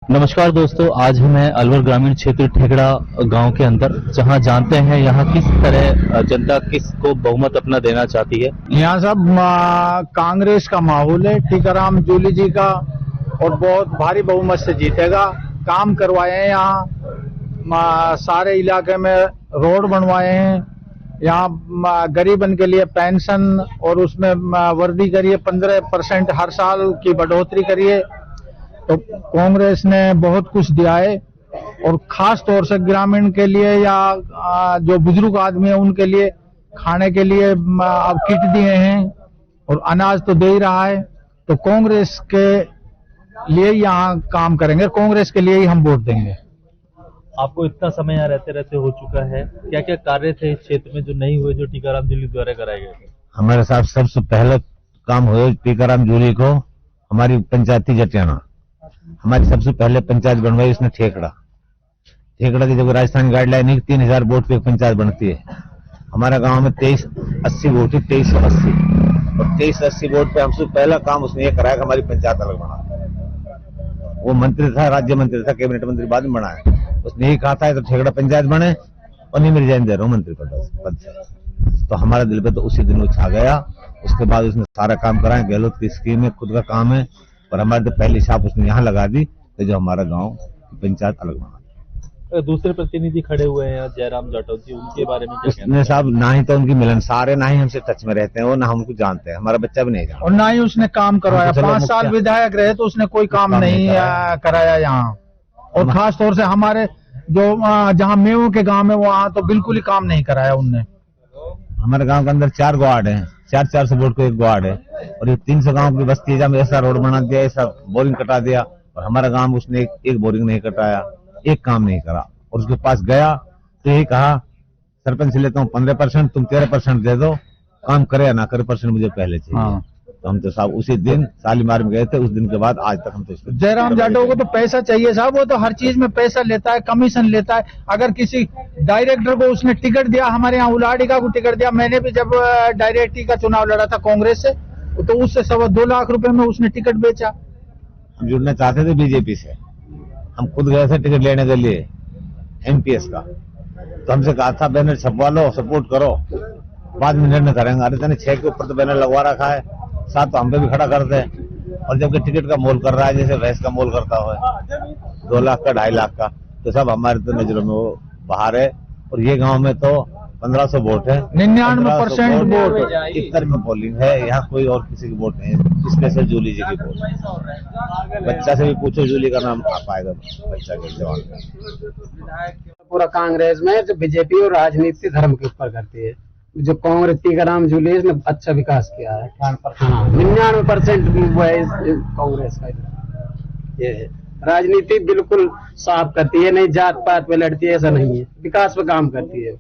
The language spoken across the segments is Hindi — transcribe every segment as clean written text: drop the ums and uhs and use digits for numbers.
नमस्कार दोस्तों, आज मैं अलवर ग्रामीण क्षेत्र ठेकड़ा गांव के अंदर जहां जानते हैं यहाँ किस तरह जनता किसको बहुमत अपना देना चाहती है। यहाँ सब कांग्रेस का माहौल है। टीकाराम जूली जी का और बहुत भारी बहुमत से जीतेगा। काम करवाए हैं यहाँ, सारे इलाके में रोड बनवाए हैं। यहाँ गरीबन के लिए पेंशन और उसमें वर्दी करिए 15% हर साल की बढ़ोतरी करिए। तो कांग्रेस ने बहुत कुछ दिया है और खास तौर से ग्रामीण के लिए या जो बुजुर्ग आदमी है उनके लिए खाने के लिए अब किट दिए हैं और अनाज तो दे ही रहा है। तो कांग्रेस के लिए यहाँ काम करेंगे, कांग्रेस के लिए ही हम वोट देंगे। आपको इतना समय यहाँ रहते रहते हो चुका है, क्या क्या कार्य थे इस क्षेत्र में जो नहीं हुए, जो टीकाराम जूली द्वारा कराए गए? हमारे साथ सबसे पहले काम हुए टीकाराम जूली को, हमारी पंचायती जटियाना हमारी सबसे पहले पंचायत बनवाई उसने ठेकड़ा की। जब राजस्थान गाइडलाइन है 3000 वोट पे पंचायत बनती है। हमारा गांव में 2380 वोट है, 2380 और 2380 वोट पे हमसे पहला काम उसने ये कराया कि हमारी पंचायत अलग बना। वो मंत्री था, राज्य मंत्री था, कैबिनेट मंत्री बाद में बना है। उसने यही कहा था तो ठेकड़ा पंचायत बने और नहीं मिल जाए दे रहा हूँ मंत्री पद से। तो हमारे दिल पे तो उसी दिन वो छा गया। उसके बाद उसने सारा काम कराया। गहलोत की स्कीम है, खुद का काम है, और हमारे तो पहली छाप उसने यहाँ लगा दी तो जो हमारा गांव की पंचायत अलग बना। दूसरे प्रतिनिधि खड़े हुए हैं जयराम जाटव जी, उनके बारे में क्या कहना? उसने साहब ना ही तो उनकी मिलनसार है, ना ही हमसे टच में रहते हैं, वो ना हमको जानते हैं, हमारा बच्चा भी नहीं जानता। और ना ही उसने काम करवाया। 5 साल विधायक रहे तो उसने कोई काम नहीं कराया यहाँ। और खास तौर से हमारे जो जहाँ मेवों के गांव में वहाँ तो बिल्कुल ही काम नहीं कराया उनने। हमारे गांव के अंदर 4 वार्ड हैं, 400 वोट को 1 वार्ड है, और ये 300 गांव की बस्ती है जहाँ ऐसा रोड बना दिया, ऐसा बोरिंग कटा दिया, और हमारा गांव उसने एक बोरिंग नहीं कटाया, एक काम नहीं करा। और उसके पास गया तो यही कहा सरपंच लेता हूँ 15%, तुम 13% दे दो, काम करे या ना करे, परसेंट मुझे पहले चाहिए। हाँ। तो हम तो साहब उसी दिन सालीमार में गए थे, उस दिन के बाद आज तक हम तो जयराम जाटव को तो पैसा चाहिए साहब, वो तो हर चीज में पैसा लेता है, कमीशन लेता है। अगर किसी डायरेक्टर को उसने टिकट दिया, हमारे यहाँ उलाडिका को टिकट दिया, मैंने भी जब डायरेक्टरी का चुनाव लड़ा था कांग्रेस से, तो उससे 2.25 लाख रुपए में उसने टिकट बेचा। हम जुड़ना चाहते थे बीजेपी से, हम खुद गए थे टिकट लेने के लिए एमपीएस का, तो हमसे कहा था बैनर छपवा लो, सपोर्ट करो, बाद में निर्णय करेंगे। अरे तने 6 के ऊपर तो बैनर लगवा रखा है, 7 तो हम पे भी खड़ा कर दे। और जबकि टिकट का मोल कर रहा है जैसे भैंस का मोल करता हो, 2 लाख का 2.5 लाख का, तो सब हमारे तो नजरों में वो बाहर है। और ये गांव में तो 1500 वोट है, 99% वोट, 71 में पोलिंग है। यहाँ कोई और किसी की वोट नहीं है, स्पेशल जूली जी की वोट। बच्चा से भी पूछो जूली का नाम आ पाएगा बच्चा के जवान। पूरा कांग्रेस में जो बीजेपी और राजनीति धर्म के ऊपर करती है। जो कांग्रेस टीकाराम जूली ने अच्छा विकास किया है। 99% वो है कांग्रेस का। ये राजनीति बिल्कुल साफ करती है, नहीं जात पात पे लड़ती है, ऐसा नहीं है, विकास पे काम करती है।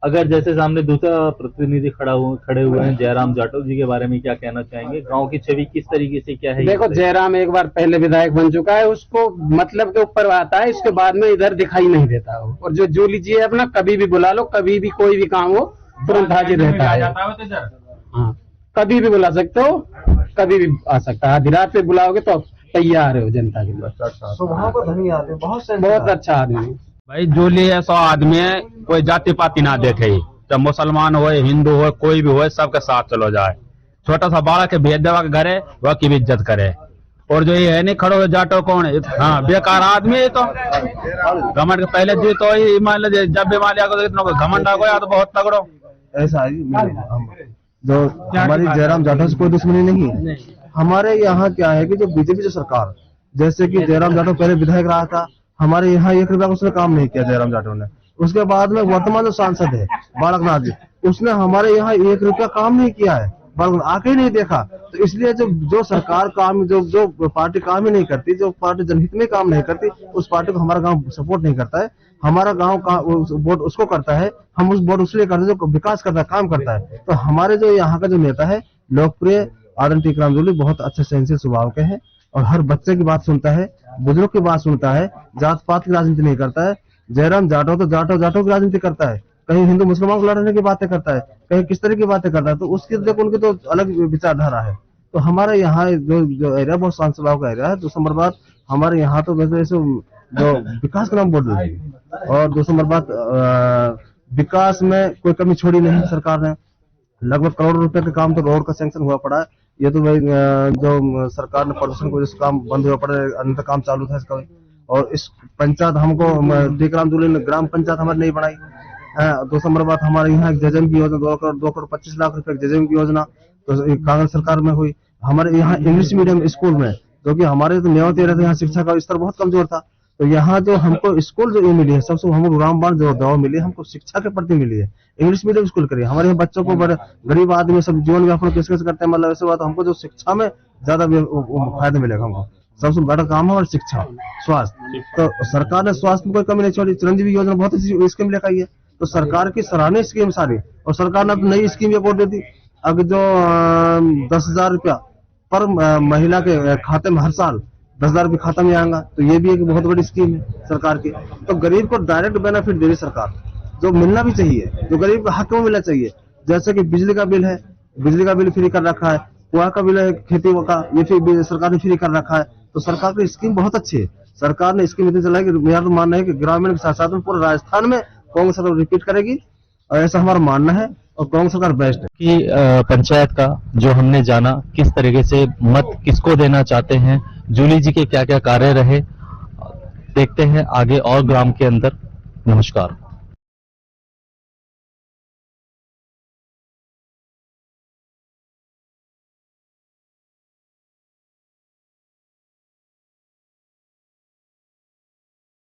अगर जैसे सामने दूसरा प्रतिनिधि खड़े हुए हैं जयराम जाटव जी, के बारे में क्या कहना चाहेंगे? गांव की छवि किस तरीके से क्या है? देखो, जयराम एक बार पहले विधायक बन चुका है, उसको मतलब के ऊपर आता है, इसके बाद में इधर दिखाई नहीं देता हो। और जो जूली जी है अपना, कभी भी बुला लो, कभी भी कोई भी काम हो तुरंत हाजिर रहता है। हाँ, कभी भी बुला सकते हो, कभी भी आ सकता है। आधी रात पे बुलाओगे तो तैयार हो जनता के लिए। स्वभाव का धनी आदमी, बहुत अच्छा आदमी है भाई। जूली है 100 आदमी है, कोई जाति पाति ना देखे, चाहे मुसलमान हो, हिंदू हो, कोई भी हो, सबके साथ चलो जाए। छोटा सा बालक के भेद देवा के घरे वह की भी इज्जत करे। और जो ये है नहीं खड़ो हो जाटो कौन है? हाँ, बेकार आदमी है। तो घमंड के पहले जी तो मान लीजिए जब भी मान लिया तो इतना घमंड आ गया तो बहुत तगड़ो। ऐसा ही जो हमारी जयराम जाटव से कोई दुश्मनी नहीं है। हमारे यहाँ क्या है कि जो बीजेपी जो सरकार, जैसे कि जयराम जाटव पहले विधायक रहा था, हमारे यहाँ 1 रुपया उसने काम नहीं किया जयराम जाटव ने। उसके बाद में वर्तमान जो सांसद है बालकनाथ जी, उसने हमारे यहाँ 1 रुपया काम नहीं किया है, आके ही नहीं देखा। तो इसलिए जो सरकार काम, जो पार्टी काम ही नहीं करती, जो पार्टी जनहित में काम नहीं करती, उस पार्टी को हमारा गांव सपोर्ट नहीं करता है। हमारा गांव का वोट उसको करता है, हम उस वोट उसलिए करते हैं जो विकास करता है, काम करता है। तो हमारे जो यहाँ का जो नेता है लोकप्रिय आदरणीय टीकाराम जूली बहुत अच्छे सहनशील स्वभाव के हैं, और हर बच्चे की बात सुनता है, बुजुर्ग की बात सुनता है, जात पात की राजनीति नहीं करता है। जयराम जाटव तो जाटव की राजनीति करता है, कहीं हिंदू मुसलमान को लड़ने की बातें करता है, कहीं किस तरह की बातें करता है। तो उसकी देखो, उनकी तो अलग विचारधारा है। तो हमारे यहाँ जो एरिया बहुत शांत स्वभाव का एरिया है। 2 नंबर बाद हमारे यहाँ तो वैसे ऐसे जो विकास का नाम बोल रही है। और दूसरी नंबर बात, विकास में कोई कमी छोड़ी नहीं सरकार ने। लगभग करोड़ रुपए का काम तो रोड का सैंक्शन हुआ पड़ा है। ये तो भाई जो सरकार ने प्रदूषण को जिस काम बंद हुआ पड़ा है, अन्य काम चालू था इसका। और इस पंचायत हमको टीकाराम जूली ने ग्राम पंचायत हमारी नहीं बनाई। दूसरा नंबर बात, हमारे यहाँ एक जजम की योजना 2 करोड़ 25 लाख रुपए जजम की योजना तो कांग्रेस सरकार में हुई। हमारे यहाँ इंग्लिश मीडियम स्कूल में, जो कि हमारे तो न्याय रहते यहाँ शिक्षा का स्तर बहुत कमजोर था, तो यहाँ जो हमको स्कूल जो मिली है, सबसे हमको रामबाण जो दवा मिली है, हमको शिक्षा के प्रति मिली है। इंग्लिश मीडियम स्कूल करिए, हमारे यहाँ बच्चों को बड़े गरीब आदमी सब जीवन यापन कैसे करते हैं, मतलब ऐसे बात हमको जो शिक्षा में ज्यादा फायदा मिलेगा। हमको सबसे बड़ा काम है और शिक्षा, स्वास्थ्य। तो सरकार ने स्वास्थ्य में कोई कमी नहीं छोड़ी। चिरंजीवी योजना बहुत अच्छी स्कीम लेकर आई है, तो सरकार की सराहनीय स्कीम सारी। और सरकार ने तो नई स्कीम ये बोल देती, अब जो 10,000 रुपया पर महिला के खाते में हर साल 10,000 रुपये खाता में आएगा, तो ये भी एक बहुत बड़ी स्कीम है सरकार की। तो गरीब को डायरेक्ट बेनिफिट दे रही सरकार, जो मिलना भी चाहिए, जो गरीब के हक में मिलना चाहिए। जैसे कि बिजली का बिल है, बिजली का बिल फ्री कर रखा है, कुआं का बिल है खेती का, ये फिर सरकार ने फ्री कर रखा है। तो सरकार की स्कीम बहुत अच्छी है। सरकार ने स्कीम इतनी चलाई कि मेरा तो मानना है कि ग्रामीण के साथ साथ पूरे राजस्थान में कांग्रेस सरकार रिपीट करेगी, और ऐसा हमारा मानना है। और कांग्रेस सरकार बेस्ट है। कि पंचायत का जो हमने जाना, किस तरीके से मत किसको देना चाहते हैं, जूली जी के क्या क्या कार्य रहे, देखते हैं आगे और ग्राम के अंदर। नमस्कार।